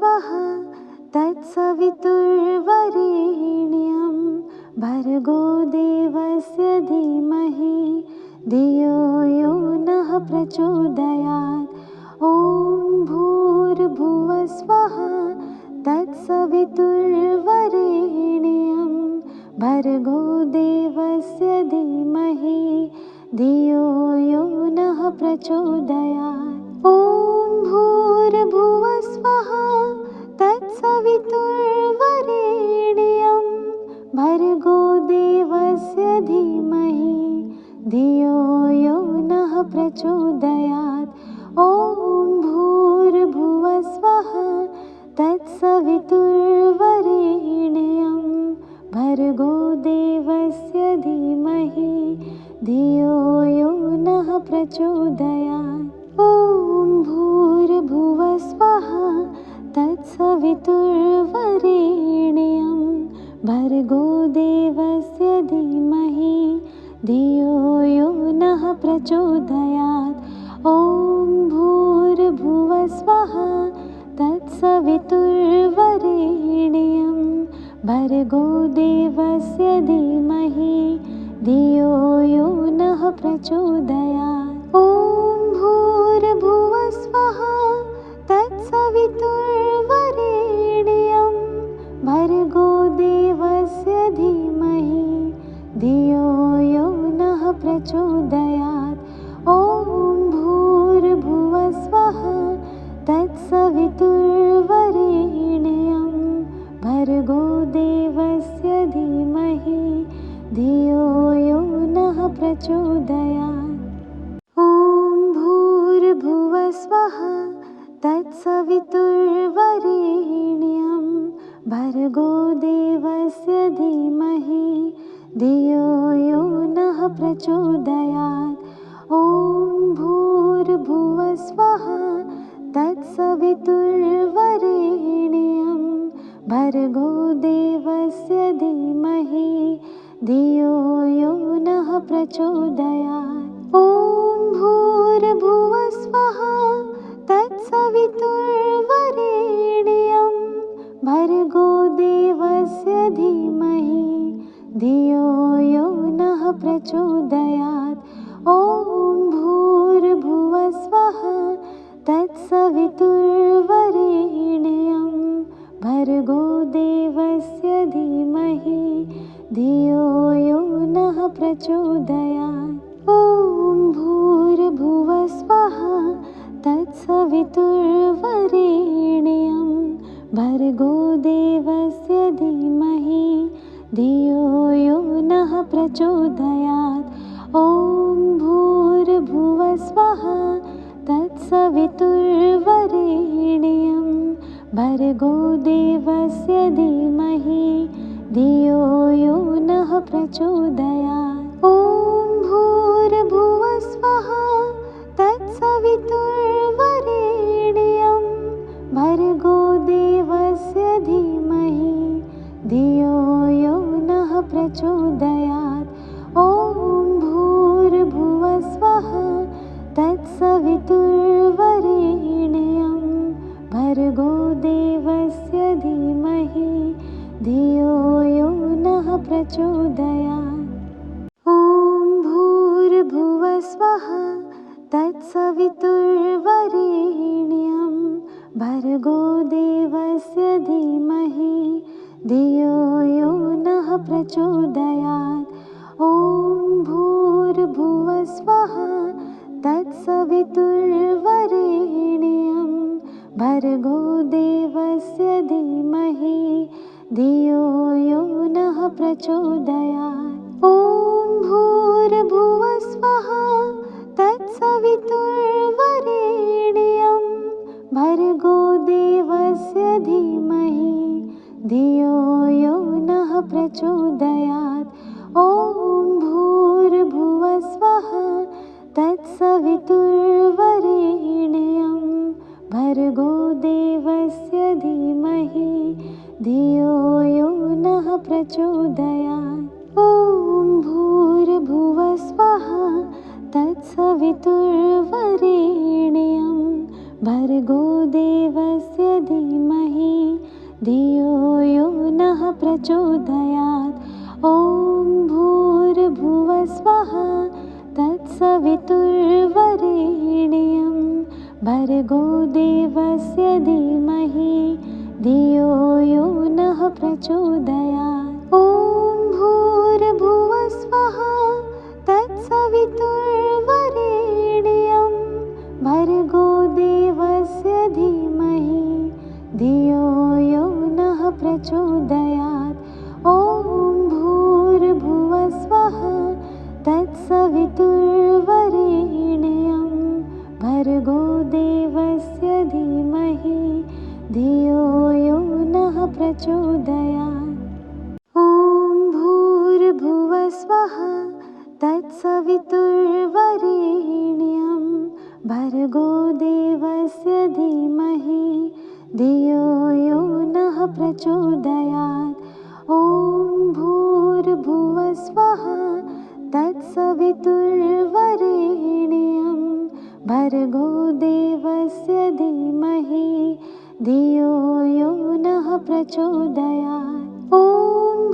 भुवस्वः तत्सवितुर्वरेण्यं भर्गो देवस्य धीमहि धियो यो नः प्रचोदयात्। ॐ भूर्भुवस्वः तत्सवितुर्वरेण्यं भर्गो देवस्य धीमहि धियो यो नः प्रचोदयात्। ॐ भूर्भुवस्वः तत्सवितुर्वरेण्यं भर्गो देवस्य धीमहि धियो यो नः प्रचोदयात्। ॐ भूर्भुवस्वः तत्सवितुर्वरेण्यं भर्गो देवस्य धीमहि धियो यो नः प्रचोदयात्। ॐ भूर्भुवस्वः तत्सवितुर्वरेण्यं भर्गो देवस्य धीमहि धियो यो नः प्रचोदयात्। ॐ भूर्भुवस्वः तत्सवितुर्वरेण्यं भर्गो देवस्य धीमहि धियो यो नः प्रचोदयात्। ॐ भूर्भुवस्वः तत्सवितुर्वरेण्यं भर्गो देवस्य धीमहि धियो यो नः प्रचोदयात्। ॐ भूर्भुवस्वः तत्सवितुर्वरेण्यं भर्गो देवस्य धीमहि धियो यो नः प्रचोदयात्। ॐ भूर्भुवस्वः तत्सवितुर्वरेण्यं भर्गो देवस्य धीमहि धियो यो नः प्रचोदयात्। ॐ भूर्भुवस्वः तत्सवितुर्वरेण्यं भर्गो देवस्य धीमहि धियो यो नः प्रचोदयात्। ॐ भूर्भुवस्वः तत्सवितुर्वरेण्यं भर्गो देवस्य धीमहि धियो यो नः प्रचोदयात्। ॐ भूर्भुवस्वः तत्सवितुर्वरेण्यं भर्गो देवस्य धीमहि धियो यो नः प्रचोदयात्। ॐ भूर्भुवस्वः तत्सवितुर्वरेण्यं भर्गो देवस्य धीमहि धियो यो नः प्रचोदयात्। ॐ भूर्भुवस्वः तत्सवितुर्वरेण्यं भर्गो देवस्य धीमहि धियो यो नः प्रचोदयात्। ॐ भूर्भुवस्वः तत्सवितुर्वरेण्यं भर्गो देवस्य धीमहि धियो यो नः प्रचोदयात्। ॐ भूर्भुवस्वः तत्सवितुर्वरेण्यं भर्गो देवस्य धीमहि धियो यो नः प्रचोदयात्। ॐ भूर्भुवस्वः तत्सवितुर्वरेण्यं भर्गो देवस्य धीमहि धियो यो नः प्रचोदयात्। ॐ भूर्भुवस्वः तत्सवितुर्वरेण्यं भर्गो देवस्य धीमहि धियो यो नः प्रचोदयात्। ॐ भूर्भुवस्वः तत्सवितुर्वरेण्यं भर्गो देवस्य धीमहि धियो यो नः प्रचोदयात्। ॐ भूर्भुवस्वः तत्सवितुर्वरेण्यं भर्गो देवस्य धीमहि धियो यो नः प्रचोदयात्। ॐ भूर्भुवस्वः तत्सवितुर्वरेण्यं भर्गो देवस्य धीमहि धियो यो नः प्रचोदयात्। ॐ भूर्भुवस्वः तत्सवितुर्वरेण्यं भर्गो देवस्य धीमहि धियो यो नः प्रचोदयात्। ॐ भूर्भुवस्वः तत्सवितुर्वरेण्यं भर्गो देवस्य धीमहि धियो यो नः प्रचोदयात्। ॐ भूर्भुवस्वः तत्सवितुर्वरेण्यं भर्गो देवस्य धीमहि धियो यो नः प्रचोदयात्। ॐ भूर्भुवस्वः तत्सवितुर्वरेण्यं भर्गो देवस्य धीमहि धियो यो नः प्रचोदयात्। ॐ भूर्भुवस्वः तत्सवितुर्वरेण्यं भर्गो देवस्य धीमहि धियो यो नः प्रचोदयात्। ॐ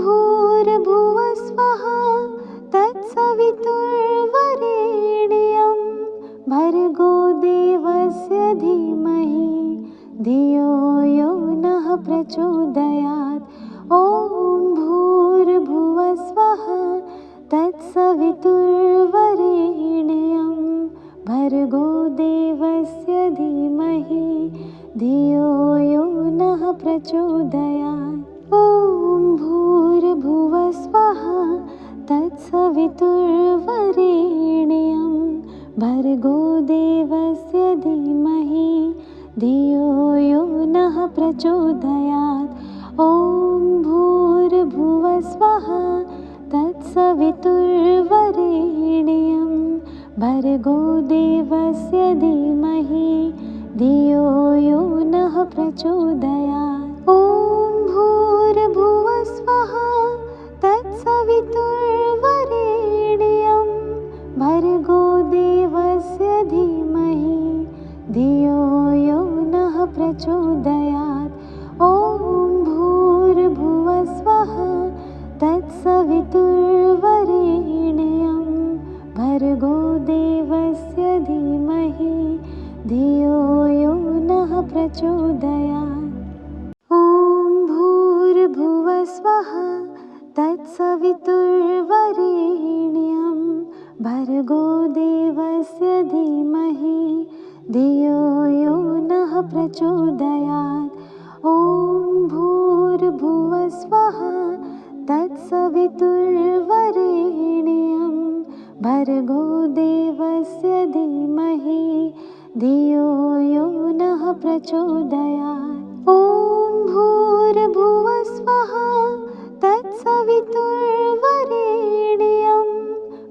भूर्भुवस्वः तत्सवितुर्वरेण्यं भर्गो देवस्य धीमहि धियो यो नः प्रचोदयात्। ॐ भूर्भुवस्वः तत्सवितुर्वरेण्यं भर्गो देवस्य धीमहि धियो यो नः प्रचोदयात्। ॐ भूर्भुवस्वः तत्सवितुर्वरेण्यं भर्गो देवस्य धीमहि धियो यो नः प्रचोदयात्। ॐ भूर्भुवस्वः तत्सवितुर्वरेण्यं भर्गो देवस्य धीमहि धियो यो नः प्रचोदयात्। ॐ भूर्भुवस्वः तत्सवितुर्वरेण्यं भर्गो देवस्य धीमहि धियो यो नः प्रचोदयात्। ॐ भूर्भुवस्वः तत्सवितुर्वरेण्यं भर्गो देवस्य धीमहि धियो यो नः प्रचोदयात्। ॐ भूर्भुवस्वः तत्सवितुर्वरेण्यं भर्गो देवस्य धीमहि धियो यो नः प्रचोदयात्। ॐ भूर्भुवस्वः तत्सवितुर्वरेण्यं भर्गो देवस्य धीमहि धियो यो नः प्रचोदयात्। ॐ भूर्भुवस्वः तत्सवितुर्वरेण्यं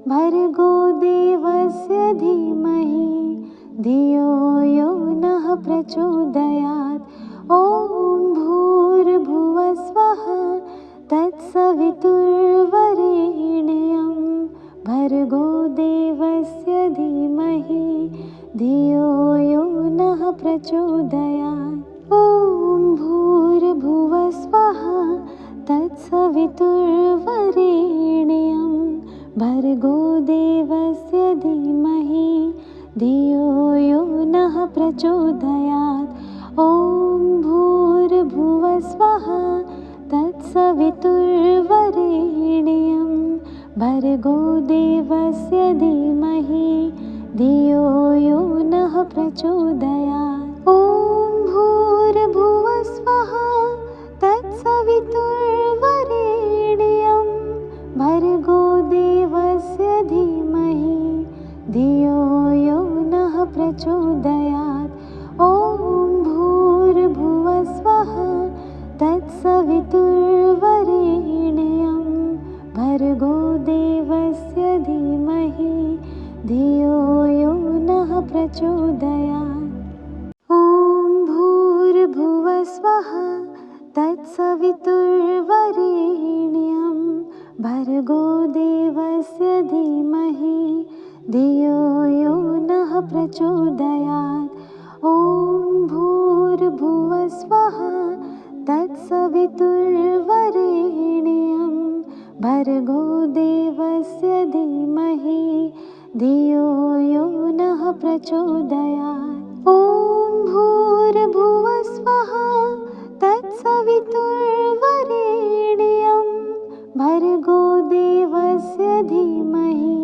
भर्गो देवस्य धीमहि धियो यो नः प्रचोदयात्। ॐ भूर्भुवस्वः तत्सवितुर्वरेण्यं भर्गो देवस्य धीमहि धियो यो नः प्रचोदयात्। ॐ भूर्भुवस्वः तत्सवितुर्वरेण्यं भर्गो देवस्य धीमहि धियो यो नः प्रचोदयात्। ॐ भूर्भुवस्वः तत्सवितुर्वरेण्यं भर्गो देवस्य धीमहि धियो यो नः प्रचोदयात्। ॐ भूर्भुवस्वः तत्सवितुर्वरेण्यं भर्गो देवस्य धीमहि धियो यो नः प्रचोदयात्। ॐ भूर्भुवस्वः तत्सवितुर्वरेण्यं भर्गो देवस्य धीमहि धियो यो नः प्रचोदयात्। ॐ भूर्भुवस्वः तत्सवितुर्वरेण्यं भर्गो देवस्य धीमहि धियो यो नः प्रचोदयात्। ॐ भूर्भुवस्वः तत्सवितुर्वरेण्यं तत्सवितुर्वरेण्यं भर्गो देवस्य धीमहि धियो यो नः प्रचोदयात्। ॐ भूर्भुवः स्वः तत्सवितुर्वरेण्यं भर्गो देवस्य धीमहि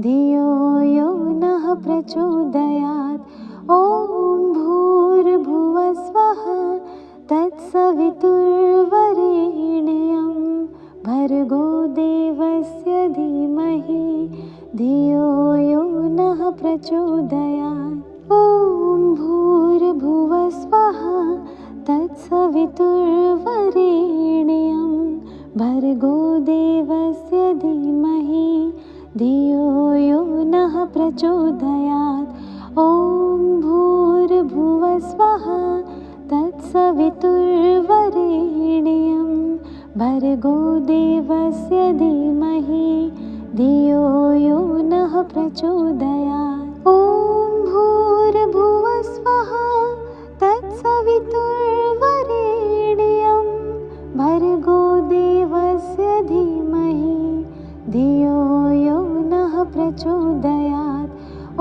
धियो यो नः प्रचोदयात्। ॐ भूर्भुवः स्वः तत्सवितुर्वरेण्यं भर्गो देवस्य धीमहि धियो यो नः प्रचोदयात्। ॐ भूर्भुवः स्वः तत्सवितुर्वरेण्यं भर्गो देवस्य धीमहि धियो यो नः प्रचोदयात्। ॐ भूर्भुवः स्वः तत्सवितुर्वरेण्यं भर्गो देवस्य धीमहि धियो यो नः प्रचोदयात्। ॐ भूर्भुवः स्वः तत्सवितुर्वरेण्यं भर्गो देवस्य धीमहि धियो यो नः प्रचोदयात्।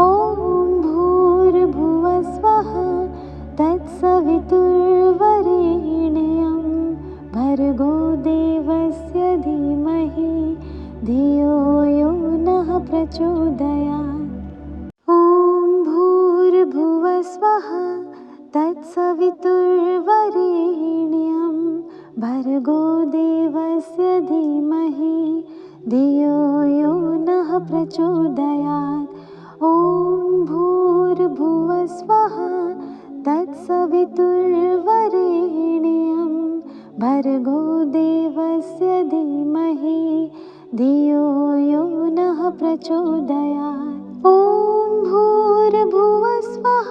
ॐ भूर्भुवः स्वः तत्सवितुर्वरेण्यं भर्गो देवस्य धीमहि धियो यो नः प्रचोदयात्। ॐ भूर्भुवः स्वः तत्सवितुर्वरेण्यं भर्गो देवस्य धीमहि धियो यो नः प्रचोदयात्। ॐ भूर्भुवः स्वः तत्सवितुर्वरेण्यं भर्गो देवस्य धीमहि धियो यो नः प्रचोदयात्। ॐ भूर्भुवः स्वः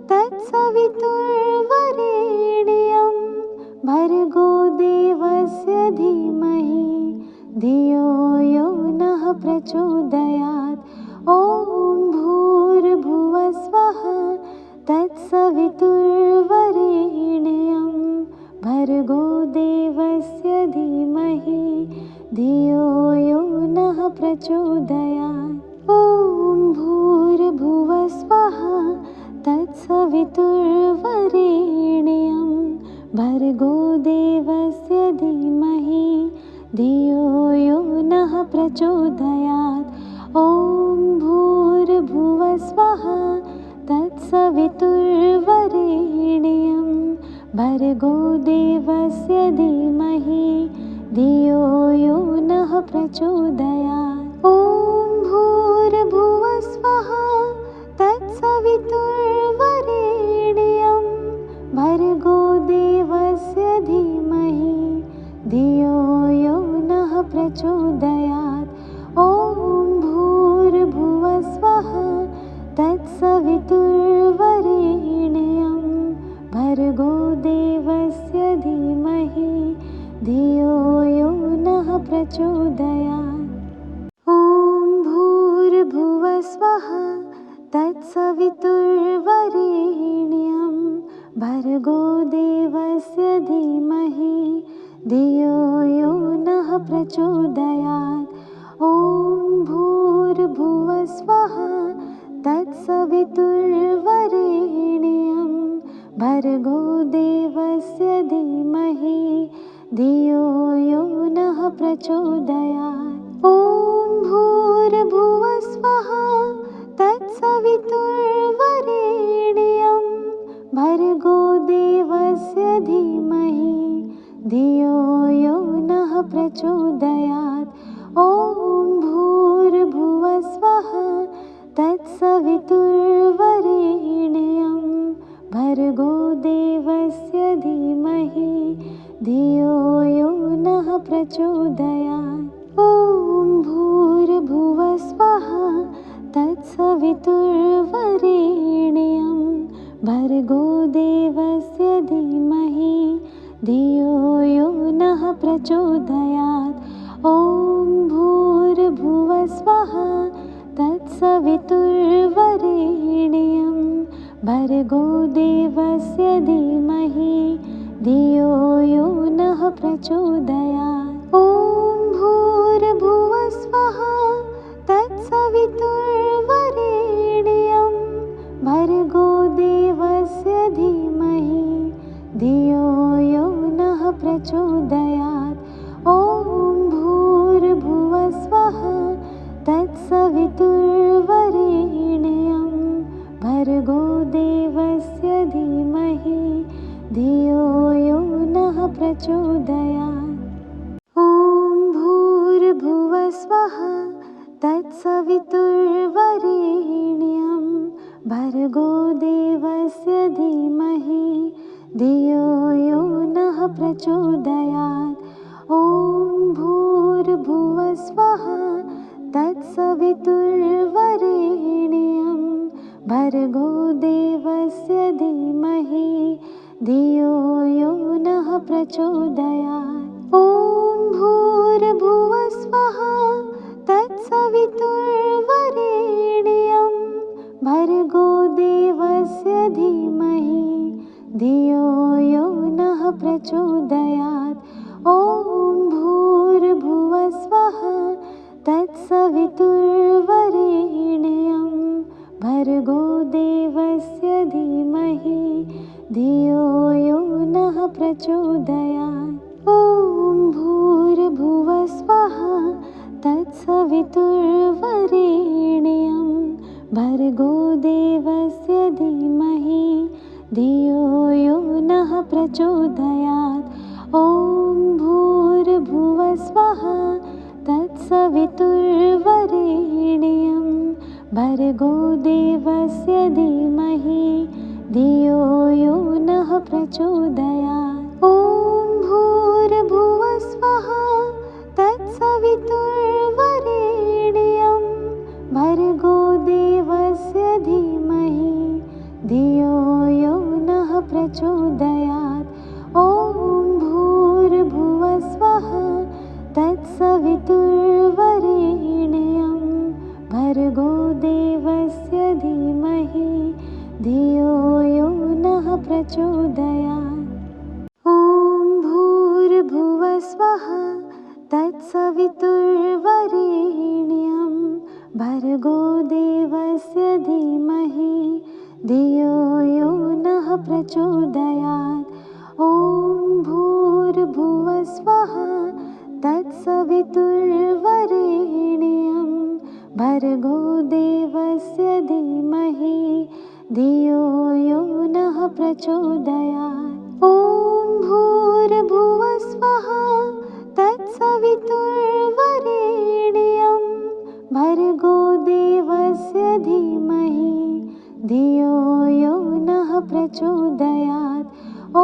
तत्सवितुर्वरेण्यं भर्गो देवस्य धीमहि धियो यो नः प्रचोदयात्। ॐ भूर्भुवः स्वः तत्सवितुर्वरेण्यं भर्गो देवस्य धीमहि धियो यो नः प्रचोदयात्। ॐ भूर्भुवः स्वः तत्सवितुर्वरेण्यं भर्गो देवस्य धीमहि धियो यो नः प्रचोदयात्। ॐ भूर्भुवः स्वः तत्सवितुर्वरेण्यं भर्गो देवस्य धीमहि धियो यो नः प्रचोदयात्। ॐ भूर्भुवः स्वः तत्सवितुर्वरेण्यं भर्गो देवस्य धीमहि धियो यो नः प्रचोदयात्। ॐ भूर्भुवः स्वः तत्सवितुर्वरेण्यं भर्गो देवस्य धीमहि धियो यो नः प्रचोदयात्। ॐ भूर्भुवः स्वः तत्सवितुर्वरेण्यं भर्गो देवस्य धीमहि धियो यो नः प्रचोदयात्। ॐ भूर्भुवः स्वः तत्सवितुर्वरेण्यं भर्गो देवस्य धीमहि धियो यो नः प्रचोदयात्। ॐ भूर्भुवः स्वः तत्सवितुर्वरेण्यं भर्गो देवस्य धीमहि धियो यो नः प्रचोदयात्। ॐ भूर्भुवः स्वः तत्सवितुर्वरेण्यं भर्गो देवस्य धीमहि धियो यो नः प्रचोदयात्। ॐ भूर्भुवः स्वः तत्सवितुर्वरेण्यं भर्गो देवस्य धीमहि धियो यो नः प्रचोदयात्। ॐ भूर्भुवः स्वः तत्सवितुर्वरेण्यं भर्गो देवस्य धीमहि धियो यो नः प्रचोदयात्। ॐ भूर्भुवस्वः तत्सवितुर्वरेण्यं भर्गो देवस्य धीमहि धियो यो नः प्रचोदयात्। ॐ भूर्भुवस्वः तत्सवितुर्वरेण्यं भर्गो देवस्य धीमहि धियो यो नः प्रचोदयात्। ॐ भूर्भुवस्वः तत्सवितुर्वरेण्यं भर्गो देवस्य धीमहि धियो यो नः प्रचोदयात्। ॐ भूर्भुवस्वः तत्सवितुर्वरेण्यं भर्गो देवस्य धीमहि धियो यो नः प्रचोदयात्। ॐ भूर्भुवस्वः तत्सवितुर्वरेण्यं भर्गो देवस्य धीमहि धियो यो नः प्रचोदयात्। ॐ भूर्भुवस्वः तत्सवितुर्वरेण्यं भर्गो देवस्य धीमहि धियो यो नः प्रचोदयात्। ॐ भूर्भुवस्वः तत्सवितुर्वरेण्यं भर्गो देवस्य धीमहि धियो यो नः प्रचोदयात्। ॐ भूर्भुवस्वः तत्सवितुर्वरेण्यं भर्गो देवस्य धीमहि धियो यो नः प्रचोदयात्। ॐ भूर्भुवस्वः तत्सवितुर्वरेण्यं भर्गो देवस्य धीमहि धियो यो नः प्रचोदयात्। ॐ भूर्भुवस्वः तत्सवितुर्वरेण्यं भर्गो देवस्य धीमहि धियो यो नः प्रचोदयात्। ॐ भूर्भुवस्वः तत्सवितुर्वरेण्यं भर्गो देवस्य धीमहि धियो यो नः प्रचोदयात्। ॐ भूर्भुवस्वः तत्सवितुर्वरेण्यं भर्गो देवस्य धीमहि धियो यो नः प्रचोदयात्। ॐ भूर्भुवस्वः तत्सवितुर्वरेण्यं भर्गो देवस्य धीमहि धियो यो नः प्रचोदयात्। ॐ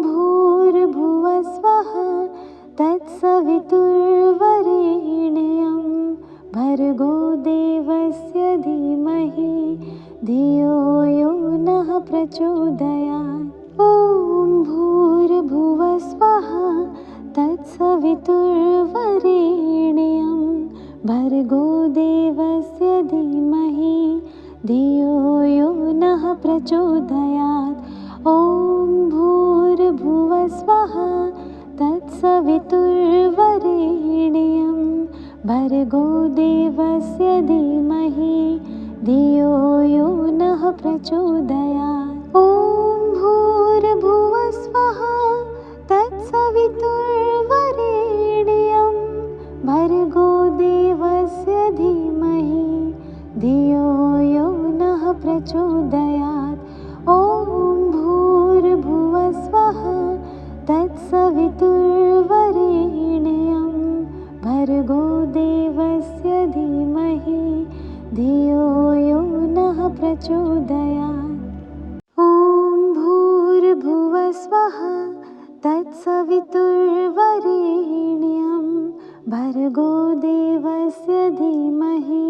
भूर्भुवस्वः तत्सवितुर्वरेण्यं भर्गो देवस्य धीमहि धियो यो नः प्रचोदयात्। ॐ भूर्भुवस्वः तत्सवितुर्वरेण्यं भर्गो देवस्य धीमहि धियो यो नः प्रचोदयात्। ॐ भूर्भुवस्वः तत्सवितुर्वरेण्यं भर्गो देवस्य धीमहि धियो यो नः प्रचोदयात्। ॐ भूर्भुवस्वः तत्सवितुर्वरेण्यं भर्गो देवस्य धीमहि धियो यो नः प्रचोदयात्। ॐ भूर्भुवस्वः तत्सवितुर्वरेण्यं भर्गो देवस्य धीमहि धियो यो नः प्रचोदयात्। ॐ भूर्भुवस्वः तत्सवितुर्वरेण्यं भर्गो देवस्य धीमहि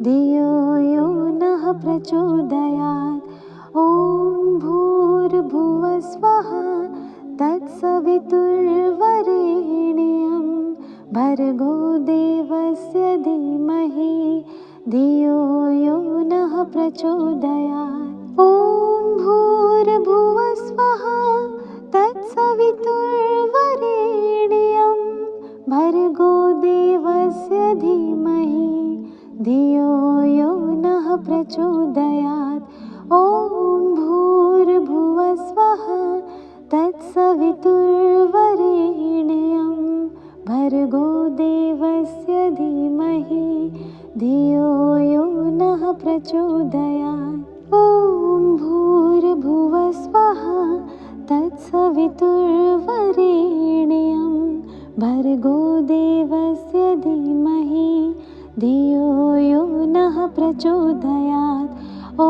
धियो यो नः प्रचोदयात्। ॐ भूर्भुवस्वः तत्सवितुर्वरेण्यं भर्गो देवस्य धीमहि धियो यो नः प्रचोदयात्। ॐ भूर्भुवस्वः तत्सवितुर्वरेण्यं प्रचोदयात्। ॐ भूर्भुवस्वः तत्सवितुर्वरेण्यं भर्गो देवस्य धीमहि धियो यो नः प्रचोदयात्। ॐ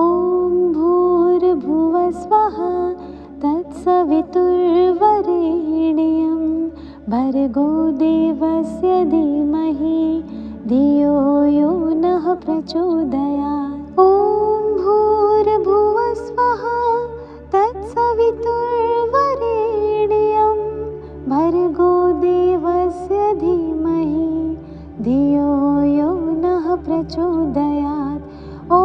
भूर्भुवस्वः तत्सवितुर्वरेण्यं भर्गो देवस्य धीमहि धियो यो नः प्रचोदयात्। ॐ भूर्भुवस्वः तत्सवितुर्वरेण्यं भर्गो देवस्य धीमहि धियो यो नः प्रचोदयात्। ॐ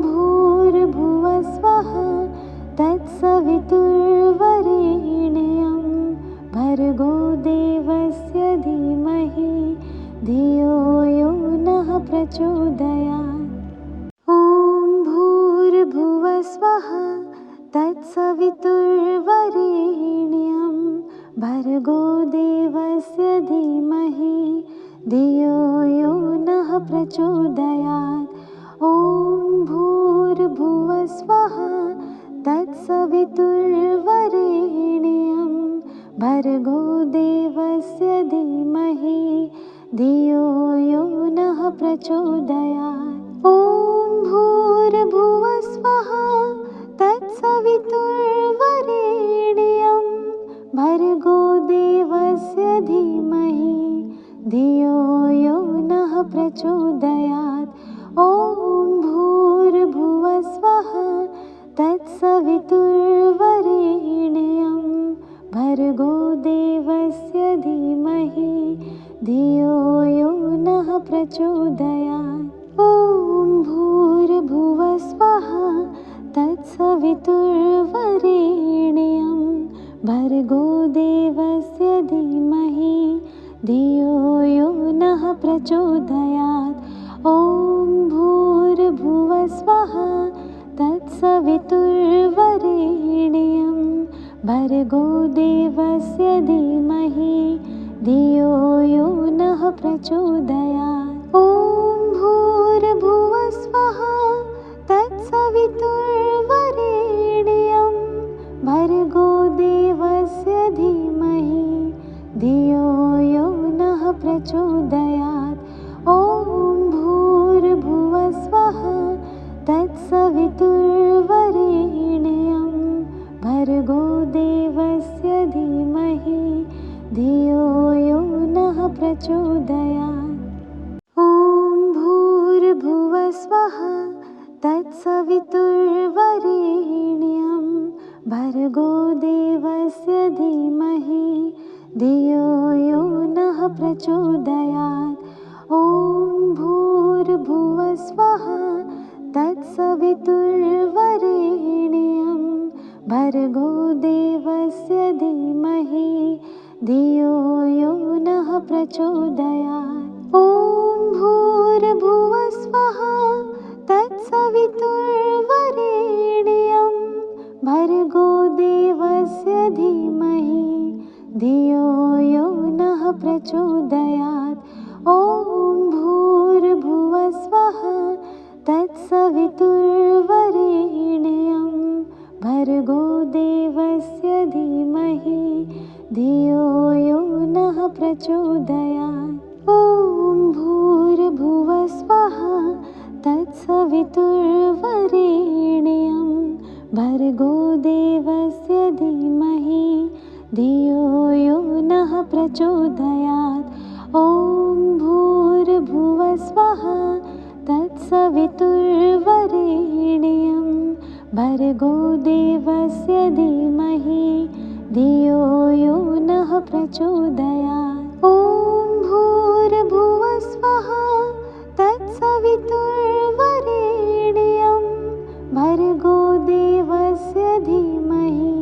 भूर्भुवस्वः तत्सवितुर्वरेण्यं भर्गो देवस्य धीमहि धियो यो नः प्रचोदयात्। ॐ भूर्भुवस्वः तत्सवितुर्वरेण्यं भर्गो देवस्य धीमहि धियो यो नः प्रचोदयात्। ॐ भूर्भुवस्वः तत्सवितुर्वरेण्यं भर्गो देवस्य धीमहि धियो यो नः प्रचोदयात्। ॐ भूर्भुवस्वः तत्सवितुर्वरेण्यं भर्गो देवस्य धीमहि धियो यो नः प्रचोदयात्। ॐ भूर्भुवस्वः तत्सवितुर्वरेण्यं भर्गो देवस्य धीमहि धियो यो नः प्रचोदयात्। ॐ भूर्भुवस्वः तत्सवितुर्वरेण्यं भर्गो देवस्य धीमहि धियो यो नः प्रचोदयात्। ॐ भूर्भुवस्वः तत्सवितुर्वरेण्यं भर्गो देवस्य धीमहि धियो यो नः प्रचोदयात्। ॐ भूर्भुवस्वः तत्सवितुर्वरेण्यं भर्गो देवस्य धीमहि धियो यो नः प्रचोदयात्। ॐ भूर्भुवस्वः तत्सवितुर्वरेण्यं भर्गो देवस्य धीमहि धियो यो नः प्रचोदयात्। ॐ भूर्भुवस्वः तत्सवितुर्वरेण्यं भर्गो देवस्य धीमहि धियो यो नः प्रचोदयात्। ॐ भूर्भुवस्वः तत्सवितुर्वरेण्यं भर्गो देवस्य धीमहि धियो यो नः प्रचोदयात्। ॐ भूर्भुवस्वः तत्सवितुर्वरेण्यं भर्गो देवस्य धीमहि धियो यो नः प्रचोदयात्। ॐ भूर्भुवस्वः तत्सवितुर्वरेण्यं भर्गो देवस्य धीमहि धियो यो नः प्रचोदयात्। ॐ भूर्भुवस्वः तत्सवितुर्वरेण्यं भर्गो देवस्य धीमहि धियो यो नः प्रचोदयात्। ॐ भूर्भुवस्वः तत्सवितुर्वरेण्यं भर्गो देवस्य धीमहि धियो यो नः प्रचोदयात्। ॐ भूर्भुवस्वः तत्सवितुर्वरेण्यं भर्गो देवस्य धीमहि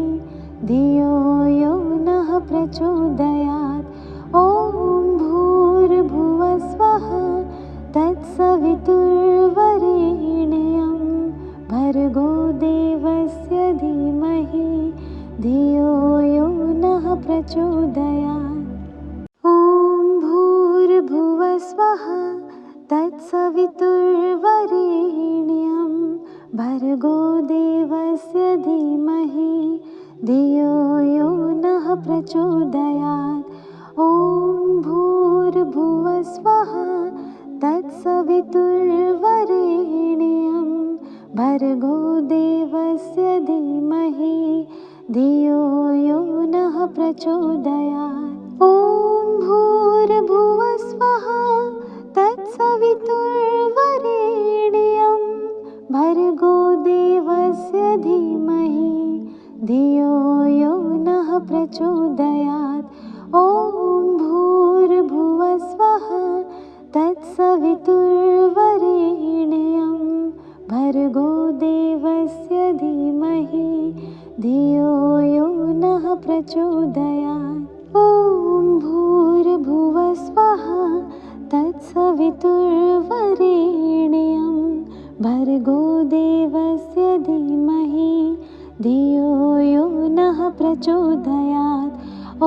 धियो यो नः प्रचोदयात्। ॐ भूर्भुवस्वः तत्सवितुर्वरेण्यं भर्गो देवस्य धीमहि धियो यो नः प्रचोदयात्। ॐ भूर्भुवस्वः तत्सवितुर्वरेण्यं भर्गो देवस्य धीमहि धियो यो नः प्रचोदयात्। ॐ भूर्भुवस्वः तत्सवितुर्वरेण्यं भर्गो देवस्य धीमहि धियो यो नः प्रचोदयात्। ॐ भूर्भुवस्वः तत्सवितुर्वरेण्यं भर्गो देवस्य धीमहि धियो यो नः प्रचोदयात्। ॐ भूर्भुवस्वः तत्सवितुर्वरेण्यं भर्गो देवस्य धीमहि धियो यो नः प्रचोदयात्। ॐ भूर्भुवस्वः तत्सवितुर्वरेण्यं भर्गो देवस्य धीमहि धियो यो नः प्रचोदयात्। ॐ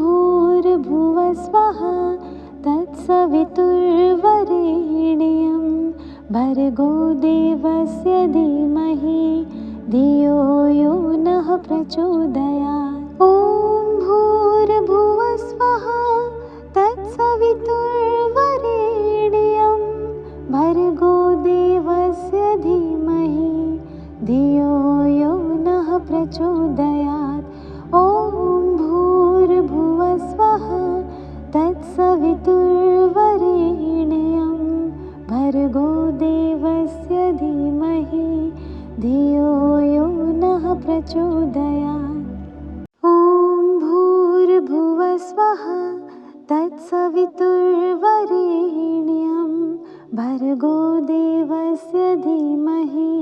भूर्भुवस्वः तत्सवितुर्वरेण्यं भर्गो देवस्य धीमहि धियो यो नः प्रचोदयात्। ॐ भूर्भुवस्वः तत्सवितुर्वरेण्यं भर्गो देवस्य धीमहि धियो यो नः प्रचोदयात्। ॐ भूर्भुवस्वः तत्सवितुर्वरेण्यं भर्गो देवस्य धीमहि धियो यो नः प्रचोदयात्। ॐ भूर्भुवस्वः तत्सवितुर्वरेण्यं भर्गो देवस्य धीमहि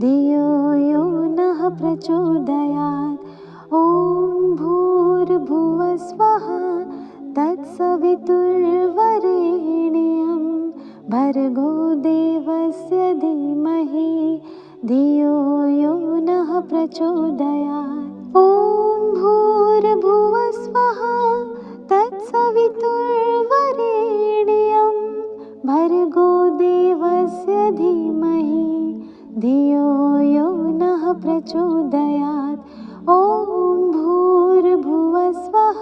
धियो यो नः प्रचोदयात्। ॐ भूर्भुवस्वः तत्सवितुर्वरेण्यं भर्गो देवस्य धीमहि धियो यो नः प्रचोदयात्। ॐ भूर्भुवस्वः तत्सवितुर्वरेण्यं भर्गो देवस्य धीमहि धियो यो नः प्रचोदयात्। ॐ भूर्भुवस्वः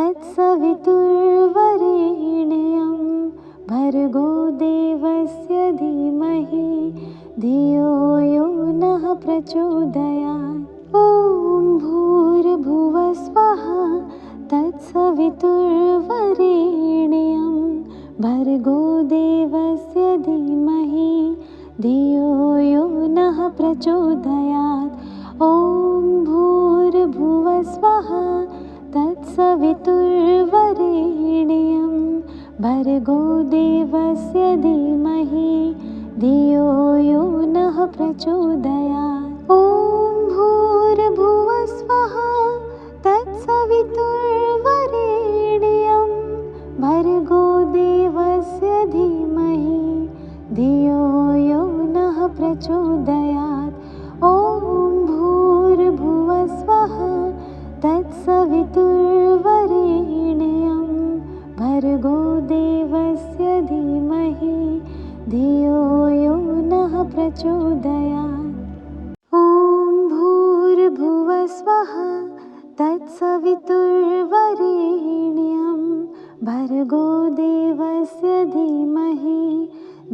तत्सवितुर्वरेण्यं भर्गो देवस्य धीमहि धियो यो नः प्रचोदयात्। ॐ भूर्भुवस्वः तत्सवितुर्वरेण्यं भर्गो देवस्य धीमहि धियो यो नः प्रचोदयात्। ॐ भूर्भुवस्वः तत्सवितुर्वरेण्यं भर्गो देवस्य धीमहि धियो यो नः प्रचोदयात्। ॐ भूर्भुवस्वः तत्सवितुर्वरेण्यं भर्गो देवस्य धीमहि धियो यो नः प्रचोदयात्। ॐ भूर्भुवस्वः तत्सवितुर्वरेण्यं भर्गो देवस्य धीमहि धियो यो नः प्रचोदयात्। ॐ भूर्भुवस्वः तत्सवितुर्वरेण्यं भर्गो देवस्य धीमहि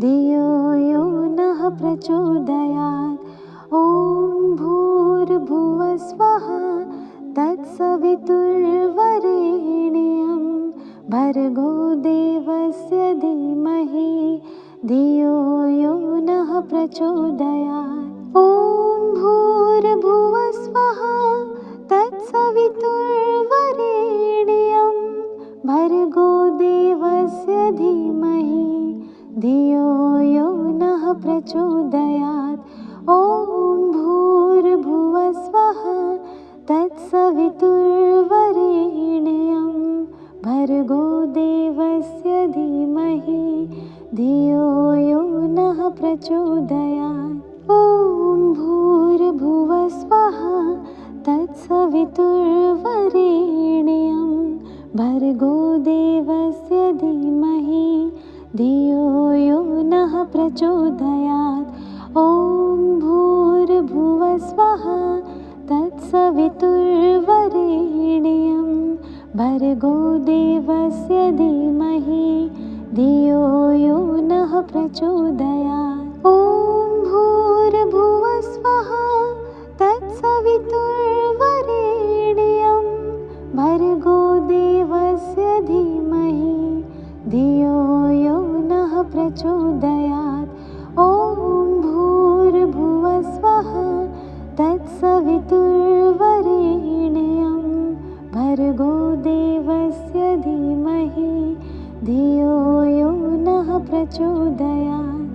धियो यो नः प्रचोदयात्। ॐ भूर्भुवस्वः तत्सवितुर्वरेण्यं भर्गो देवस्य धीमहि धियो यो नः प्रचोदयात्। ॐ भूर्भुवस्वः तत्सवितुर्वरेण्यं भर्गो देवस्य धीमहि धियो यो नः प्रचोदयात्। ॐ भूर्भुवस्वः तत्सवितुर्वरेण्यं भर्गो देवस्य धीमहि धियो यो नः प्रचोदयात्। ॐ भूर्भुवस्वः तत्सवितुर्वरेण्यं भर्गो देवस्य धीमहि धियो यो नः प्रचोदयात्। ॐ तत्सवितुर्वरेण्यं भर्गो देवस्य धीमहि धियो यो नः प्रचोदयात्। ॐ भूर्भुवः स्वः तत्सवितुर्वरेण्यं भर्गो देवस्य धीमहि धियो यो नः प्रचोदयात्। ॐ भूर्भुवः स्वः तत्सवितुर्वरेण्यं भर्गो देवस्य धीमहि धियो यो नः प्रचोदयात्।